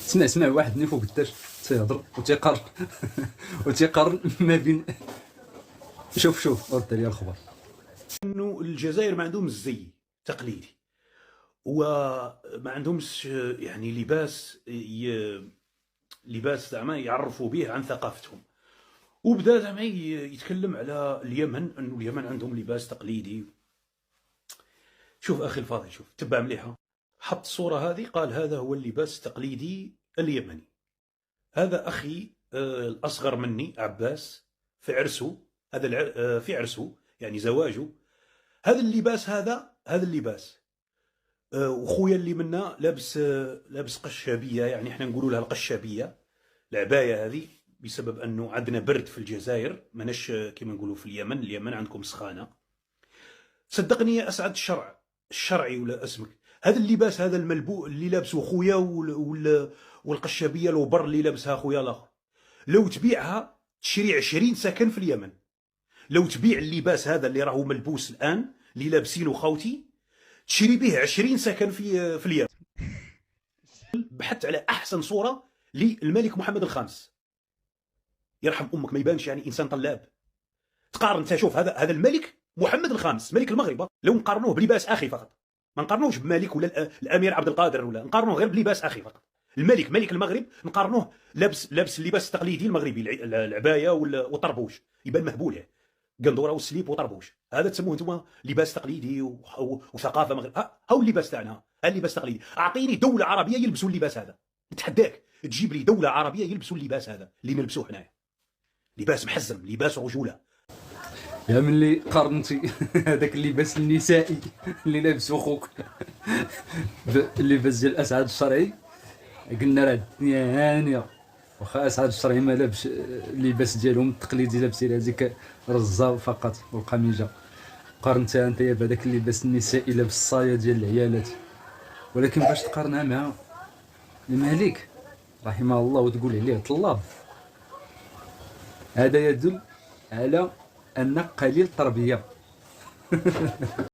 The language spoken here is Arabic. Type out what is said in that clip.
سمع واحد ني فوق الدار تيهضر وتيقارن وتيقارن ما بين. شوف رد عليا الخبر. انه الجزائر ما عندهمش الزي تقليدي، وما عندهمش يعني لباس زعما يعرفوا به عن ثقافتهم. وبدا زعما يتكلم على اليمن، انه اليمن عندهم لباس تقليدي. شوف اخي الفاضل، شوف تبع مليحه، حط الصوره هذه، قال هذا هو اللباس التقليدي اليمني. هذا اخي الاصغر مني عباس في عرسه، هذا في عرسه يعني زواجه، هذا اللباس، هذا اللباس. وخويا اللي منا لابس قشابيه، يعني احنا نقولوا لها القشابيه، العبايه هذه، بسبب انه عندنا برد في الجزائر، ماناش كما نقولوا في اليمن عندكم سخانه. صدقني يا اسعد الشرعي ولا اسمك، هذا اللباس، هذا الملبوء اللي لابسه خويا والقشابيه الوبر اللي لابسها خويا الاخر، لو تبيعها تشري 20 سكن في اليمن. لو تبيع اللباس هذا اللي راهو ملبوس الان اللي لابسينه خاوتي، تشري به 20 سكن في اليمن. بحثت على احسن صوره للملك محمد الخامس، يرحم امك، ما يبانش يعني انسان طلاب. تقارن انت، شوف هذا الملك محمد الخامس ملك المغرب، لو نقارنوه بلباس اخي فقط، ما نقارنوش بملك ولا الامير عبد القادر، ولا نقارنوه غير بلباس اخي فقط. ملك المغرب نقارنوه لابس اللباس التقليدي المغربي، العبايه والطربوش، يبان مهبول يعني، قندوره والسليب وطربوش. هذا تسموه انتم لباس تقليدي وثقافه مغرب. هاو اللباس تاعنا، اللباس التقليدي. اعطيني دوله عربيه يلبسوا اللباس هذا، نتحداك تجيب لي دوله عربيه يلبسوا اللباس هذا اللي نلبسوه حنايا، لباس محزم، لباس رجوله. يا ملي قارنتي هذاك اللباس النسائي اللي لابسو خوك اللباس ديال الاسعد الشرعي، قلنا راه الدنيا هانيه. واخا اسعد الشرعي ما لابس اللباس ديالهم التقليدي، لابسين هذيك الرزه فقط والقميجه، قارنتها انت بهذاك اللباس النسائي لابس الصايه ديال العيالات. ولكن باش تقارنها مع الملك رحمه الله وتقول عليه طلاب، هذا يدل على أنك قليل تربية.